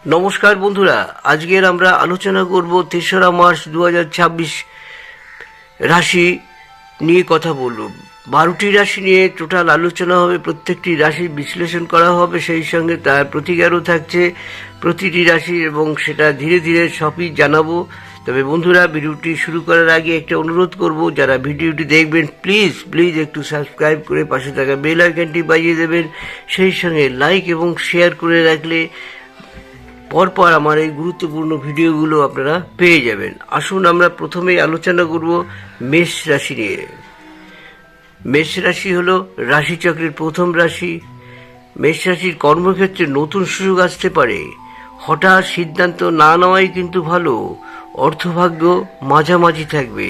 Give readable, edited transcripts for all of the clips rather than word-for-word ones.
নমস্কার বন্ধুরা, আজকের আমরা আলোচনা করব ৩রা মার্চ ২০২৬ রাশি নিয়ে কথা বলব। ১২টি রাশি নিয়ে টোটাল আলোচনা হবে, প্রত্যেকটি রাশির বিশ্লেষণ করা হবে, সেই সঙ্গে তার প্রতিকারও থাকছে প্রতিটি রাশি, এবং সেটা ধীরে ধীরে সবই জানাবো। তবে বন্ধুরা, ভিডিওটি শুরু করার আগে একটা অনুরোধ করব, যারা ভিডিওটি দেখবেন প্লিজ একটু সাবস্ক্রাইব করে পাশে থাকা বেল আইকনটি বাজিয়ে দেবেন, সেই সঙ্গে লাইক এবং শেয়ার করে রাখলে পরপর আমার এই গুরুত্বপূর্ণ ভিডিওগুলো আপনারা পেয়ে যাবেন। আসুন আমরা প্রথমেই আলোচনা করব মেষ রাশি নিয়ে। মেষ রাশি হলো রাশিচক্রের প্রথম রাশি। মেষ রাশির কর্মক্ষেত্রে নতুন সুযোগ আসতে পারে। হঠাৎ সিদ্ধান্ত না নেওয়াই কিন্তু ভালো। অর্থভাগ্য মাঝামাঝি থাকবে।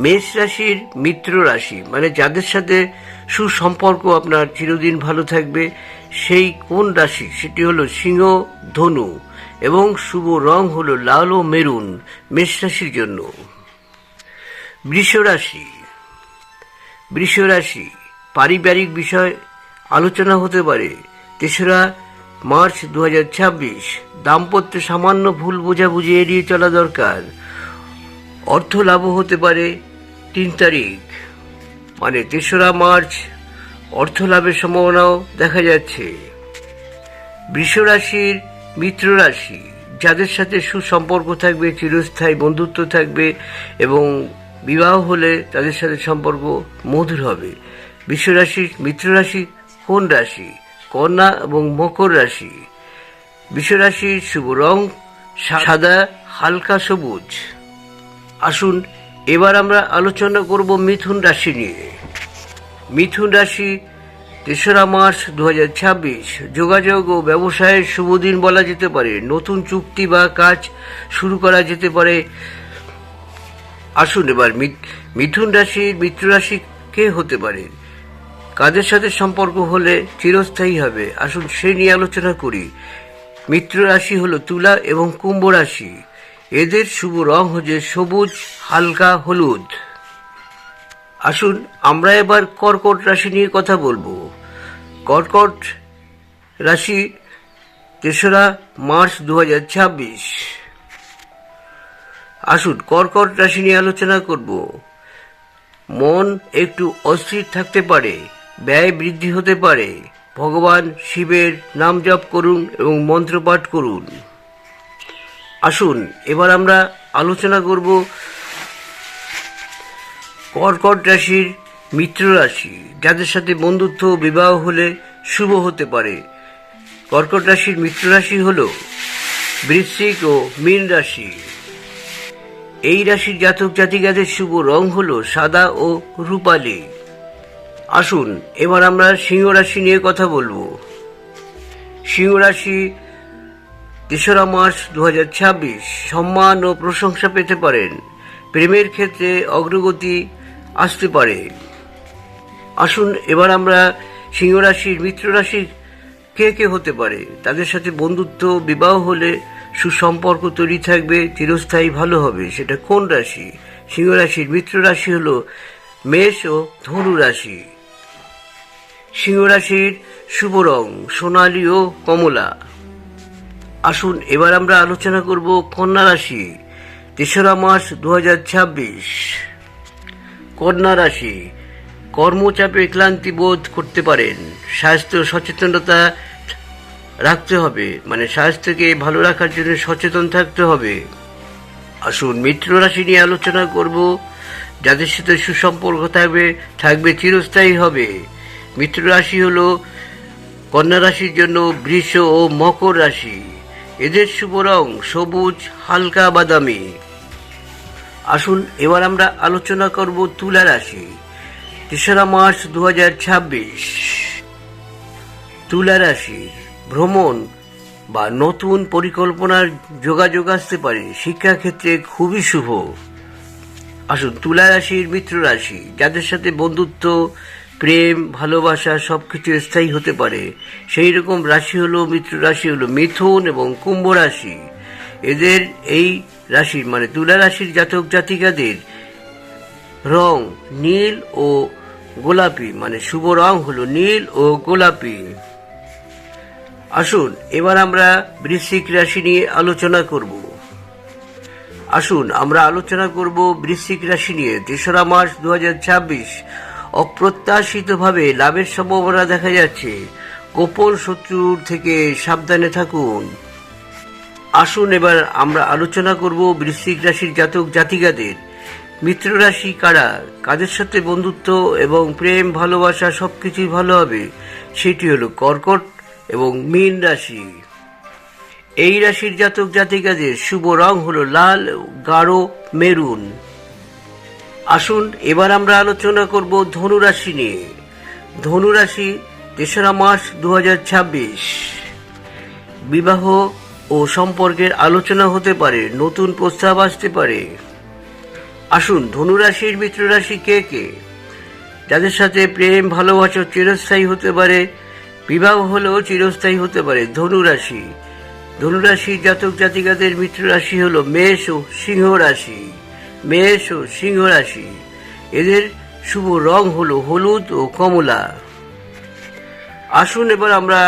মেষ রাশির মিত্র রাশি, মানে যাদের সাথে সুসম্পর্ক আপনার চিরদিন ভালো থাকবে, সেই কোন রাশি? সেটি হলো সিংহ, ধনু, এবং শুভ রং হলো লাল ও মেরুন মেষ রাশির জন্য। বৃষ রাশি। বৃষ রাশি পারিবারিক বিষয় আলোচনা হতে পারে। ৩রা মার্চ ২০২৬ দাম্পত্য সামান্য ভুল বোঝাবুঝি এড়িয়ে চলা দরকার। অর্থ লাভও হতে পারে ৩ তারিখ, মানে ৩রা মার্চ অর্থ লাভের সম্ভাবনাও দেখা যাচ্ছে। বৃষ রাশির মিত্র রাশি, যাদের সাথে সুসম্পর্ক থাকবে, চিরস্থায়ী বন্ধুত্ব থাকবে, এবং বিবাহ হলে তাদের সাথে সম্পর্ক মধুর হবে। বৃষ রাশির মিত্র রাশি কোন রাশি? কন্যা এবং মকর রাশি। বৃষ রাশির শুভ রং সাদা, হালকা সবুজ। আসুন এবার আমরা আলোচনা করব মিথুন রাশি নিয়ে। মিথুন রাশি ৩রা মার্চ ২০২৬ যোগাযোগ ও ব্যবসায়ের শুভ দিন বলা যেতে পারে। নতুন চুক্তি বা কাজ শুরু করা যেতে পারে। আসুন এবার মিথুন রাশির মিত্র রাশি কে হতে পারে, কাদের সাথে সম্পর্ক হলে চিরস্থায়ী হবে, আসুন সে নিয়ে আলোচনা করি। মিত্র রাশি হলো তুলা এবং কুম্ভ রাশি। এদের শুভ রং হচ্ছে সবুজ, হালকা হলুদ। আসুন আমরা এবার কর্কট রাশি নিয়ে কথা বলবো। কর্কট রাশি ৩রা মার্চ ২০২৬। আসুন কর্কট রাশি নিয়ে আলোচনা করব। মন একটু অস্থির থাকতে পারে, ব্যয় বৃদ্ধি হতে পারে। ভগবান শিবের নাম জপ করুন এবং মন্ত্রপাঠ করুন। আসুন এবার আমরা আলোচনা করব কর্কট রাশির মিত্র রাশি, যাদের সাথে বন্ধুত্ব বিবাহ হলে শুভ হতে পারে। কর্কট রাশির মিত্র রাশি হল বৃশ্চিক ও মীন রাশি। এই রাশির জাতক জাতিকাদের শুভ রং হলো সাদা ও রূপালী। আসুন এবার আমরা সিংহ রাশি নিয়ে কথা বলবো। সিংহ রাশি ৩রা মার্চ ২০২৬ সম্মান ও প্রশংসা পেতে পারেন। প্রেমের ক্ষেত্রে অগ্রগতি আসতে পারে। আসুন এবার আমরা সিংহ রাশির মিত্র রাশি কে হতে পারে, তাদের সাথে বন্ধুত্ব বিবাহ হলে সুসম্পর্ক তৈরি থাকবে, চিরস্থায়ী ভালো হবে, সেটা কোন রাশি? সিংহ রাশির মিত্র রাশি হলো মেষ ও ধনু রাশি। সিংহ রাশির শুভ রং সোনালী ও কমলা। আসুন এবার আমরা আলোচনা করব কন্যা রাশি ৩রা মার্চ ২০২৬। কন্যা রাশি কর্মচাপে ক্লান্তি বোধ করতে পারেন। স্বাস্থ্য সচেতনতা রাখতে হবে, মানে স্বাস্থ্যকে ভালো রাখার জন্য সচেতন থাকতে হবে। আসুন মিত্র রাশি নিয়ে আলোচনা করব, যাদের সাথে সুসম্পর্ক থাকবে চিরস্থায়ী হবে। মিত্র রাশি হলো কন্যা রাশির জন্য বৃষ ও মকর রাশি। এদের শুভ রং সবুজ, হালকা বাদামি। আসুন এবার আমরা আলোচনা করব তুলা রাশি ৩রা মার্চ ২০২৬। তুলা রাশি ভ্রমণ বা নতুন পরিকল্পনার যোগাযোগ আসতে পারে। শিক্ষাক্ষেত্রে খুবই শুভ। আসুন তুলা রাশির মিত্র রাশি, যাদের সাথে বন্ধুত্ব, প্রেম, ভালোবাসা সবকিছু স্থায়ী হতে পারে, সেই রকম রাশি হলো মিত্র রাশি হলো মিথুন এবং কুম্ভ রাশি। এদের এই রাশির মানে তুলা রাশির জাতক জাতিকাদের রং নীল ও গোলাপি, মানে শুভ রং হলো নীল ও গোলাপি। আসুন এবার আমরা বৃশ্চিক রাশি নিয়ে আলোচনা করব। বৃশ্চিক রাশি নিয়ে। 3রা মার্চ 2026 অপ্রত্যাশিতভাবে লাভের সম্ভাবনা দেখা যাচ্ছে। গোপন শত্রুর থেকে সাবধানে থাকুন। আসুন এবার আমরা আলোচনা করব বৃশ্চিক রাশির জাতক জাতিকাদের। মিত্র রাশি কারা, কাদের সাথে বন্ধুত্ব এবং প্রেম ভালোবাসা সবকিছুই ভালো হবে, সেটি হলো কর্কট এবং মীন রাশি। এই রাশির জাতক জাতিকাদের শুভ রং হলো লাল, গাঢ় মেরুন। আসুন এবার আমরা আলোচনা করব ধনু রাশি নিয়ে। ধনু রাশি 3রা মার্চ 2026 বিবাহ ও সম্পর্কের আলোচনা হতে পারে, নতুন প্রস্তাব আসতে পারে। আসুন ধনু রাশির মিত্র রাশি কে কে, যাদের সাথে প্রেম ভালোবাসা চিরস্থায়ী হতে পারে, বিবাহ হলেও চিরস্থায়ী হতে পারে। ধনু রাশির জাতক জাতিকাদের মিত্র রাশি হলো মেষ ও সিংহ রাশি। এদের শুভ রং হলো হলুদ ও কমলা। আসুন এবার আমরা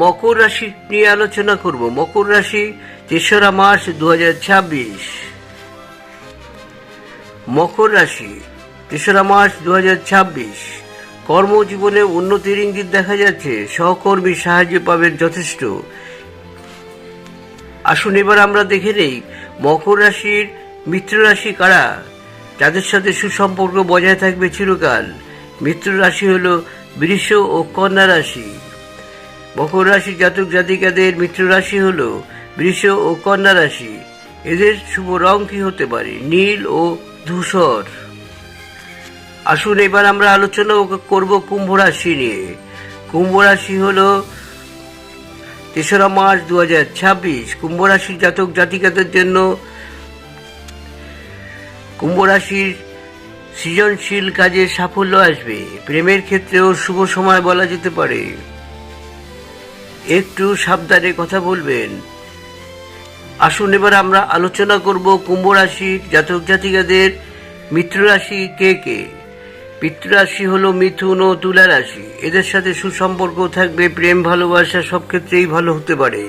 মকর রাশি নিয়ে আলোচনা করব। মকর রাশি 3রা মার্চ 2026 মকর রাশি 3রা মার্চ 2026 কর্মজীবনে উন্নতির ইঙ্গিত দেখা যাচ্ছে। সহকর্মীর সাহায্য পাবেন যথেষ্ট। আসুন এবার আমরা দেখে নেই মকর রাশির মিত্র রাশি কারা, যাদের সাথে সুসম্পর্ক বজায় থাকবে চিরকাল। মিত্র রাশি হলো বৃষ ও কন্যা রাশি। মকর রাশি জাতক জাতিকাদের মিত্র রাশি হলো বৃষ ও কন্যা রাশি। এদের শুভ রং কি হতে পারে? নীল ও ধূসর। আসুন এবার আমরা আলোচনা করব কুম্ভ রাশি নিয়ে। কুম্ভ রাশি হলো 3রা মার্চ 2026 কুম্ভ রাশির জাতক জাতিকাদের জন্য কুম্ভ রাশির সৃজনশীল কাজে সাফল্য আসবে। প্রেমের ক্ষেত্রেও শুভ সময় বলা যেতে পারে। একটু সাবধানে কথা বলবেন। আসুন এবার আমরা আলোচনা করব কুম্ভ রাশির জাতক জাতিকাদের মিত্র রাশি কে কে। মিত্র রাশি হলো মিথুন ও তুলা রাশি। এদের সাথে সুসম্পর্ক থাকবে, প্রেম ভালোবাসা সব ক্ষেত্রেই ভালো হতে পারে।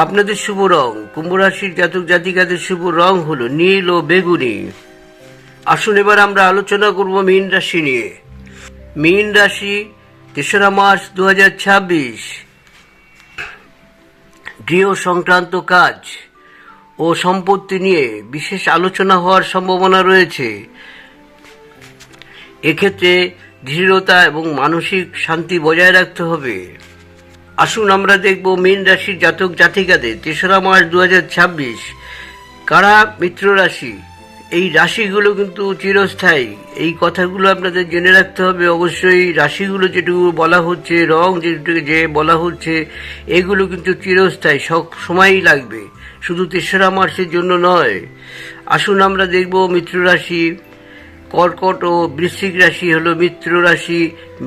আপনাদের শুভ রং, কুম্ভ রাশির জাতক জাতিকাদের শুভ রং হলো নীল ও বেগুনি। আসুন এবার আমরা আলোচনা করব মীন রাশি নিয়ে। মীন রাশি 3রা মার্চ 2026 গৃহ সংক্রান্ত কাজ ও সম্পত্তি নিয়ে বিশেষ আলোচনা হওয়ার সম্ভাবনা রয়েছে। এক্ষেত্রে দৃঢ়তা এবং মানসিক শান্তি বজায় রাখতে হবে। আসুন আমরা দেখব মীন রাশির জাতক জাতিকাদের 3রা মার্চ 2026 কারা মিত্র রাশি। এই রাশিগুলো কিন্তু চিরস্থায়ী। এই কথাগুলো আপনাদের জেনে রাখতে হবে। অবশ্যই রাশিগুলো যেটুকু বলা হচ্ছে, রং যেটুকু যে বলা হচ্ছে, এগুলো কিন্তু চিরস্থায়ী, সব সময়ই লাগবে, শুধু 3রা মার্চের জন্য নয়। আসুন আমরা দেখব মিত্র রাশি। কর্কট ও বৃশ্চিক রাশি হলো মিত্র রাশি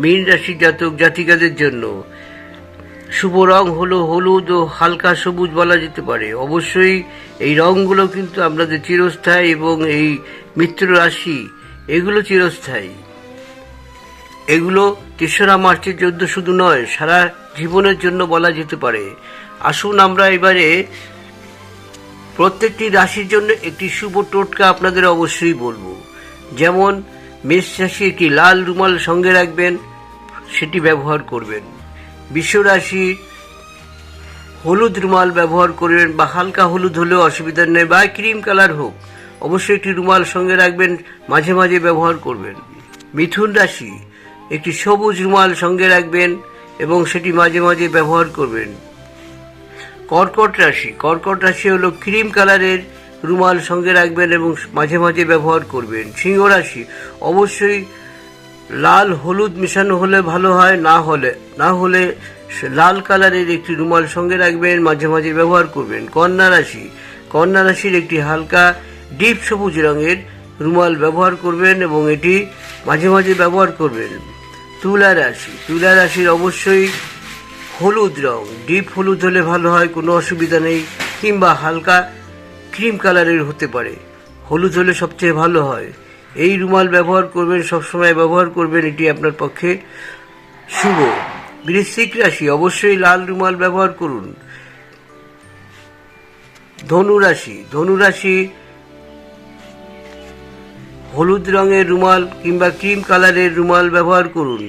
মীন রাশি জাতক জাতিকাদের জন্য। শুভ রং হলো হলুদ ও হালকা সবুজ বলা যেতে পারে। অবশ্যই এই রংগুলো কিন্তু আপনাদের চিরস্থায়ী এবং এই মিত্র রাশি এগুলো চিরস্থায়ী। এগুলো 3রা মার্চের জন্য শুধু নয়, সারা জীবনের জন্য বলা যেতে পারে। আসুন আমরা এবারে প্রত্যেকটি রাশির জন্য একটি শুভ টোটকা আপনাদের অবশ্যই বলবো। যেমন মেষ রাশি একটি লাল রুমাল সঙ্গে রাখবেন, সেটি ব্যবহার করবেন। বৃষ রাশি হলুদ রুমাল ব্যবহার করবেন, বা হালকা হলুদ হলেও অসুবিধা নেই, বা ক্রিম কালার হোক, অবশ্যই একটি রুমাল সঙ্গে রাখবেন, মাঝে মাঝে ব্যবহার করবেন। মিথুন রাশি একটি সবুজ রুমাল সঙ্গে রাখবেন এবং সেটি মাঝে মাঝে ব্যবহার করবেন। কর্কট রাশি হলো ক্রিম কালারের রুমাল সঙ্গে রাখবেন এবং মাঝে মাঝে ব্যবহার করবেন। সিংহ রাশি অবশ্যই লাল হলুদ মেশানো হলে ভালো হয়, না হলে লাল কালারের একটি রুমাল সঙ্গে রাখবেন, মাঝে মাঝে ব্যবহার করবেন। কন্যা রাশির একটি হালকা ডিপ সবুজ রঙের রুমাল ব্যবহার করবেন এবং এটি মাঝে মাঝে ব্যবহার করবেন। তুলা রাশির অবশ্যই হলুদ রং, ডিপ হলুদ হলে ভালো হয়, কোনো অসুবিধা নেই, কিংবা হালকা ক্রিম কালারের হতে পারে, হলুদ হলে সবচেয়ে ভালো হয়। এই রুমাল ব্যবহার করবেন, সবসময় ব্যবহার করবেন, এটি আপনার পক্ষে শুভ। বৃশ্চিক রাশি, অবশ্যই লাল রুমাল ব্যবহার করুন। ধনুরাশি হলুদ রঙের রুমাল কিংবা ক্রিম কালারের রুমাল ব্যবহার করুন।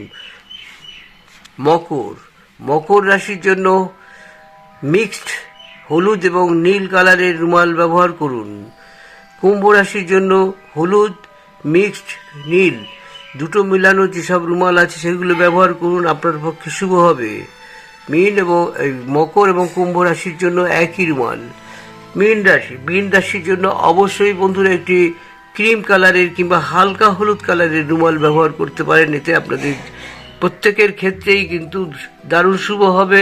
মকর রাশির জন্য মিক্সড হলুদ এবং নীল কালারের রুমাল ব্যবহার করুন। কুম্ভ রাশির জন্য হলুদ মিক্সড নীল দুটো মিলানো যেসব রুমাল আছে সেগুলো ব্যবহার করুন, আপনার পক্ষে শুভ হবে। মকর এবং কুম্ভ রাশির জন্য একই রুমাল। মীন রাশির জন্য অবশ্যই বন্ধুরা একটি ক্রিম কালারের কিংবা হালকা হলুদ কালারের রুমাল ব্যবহার করতে পারেন। এতে আপনাদের প্রত্যেকের ক্ষেত্রেই কিন্তু দারুণ শুভ হবে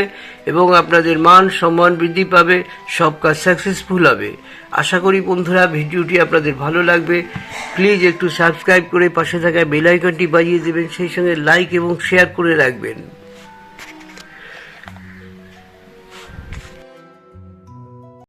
এবং আপনাদের মান সম্মান বৃদ্ধি পাবে, সব কাজ সাকসেসফুল হবে। আশা করি বন্ধুরা ভিডিওটি আপনাদের ভালো লাগবে। প্লিজ একটু সাবস্ক্রাইব করে পাশে থাকা বেল আইকনটি বাজিয়ে দেবেন, সেই সঙ্গে লাইক এবং শেয়ার করে রাখবেন।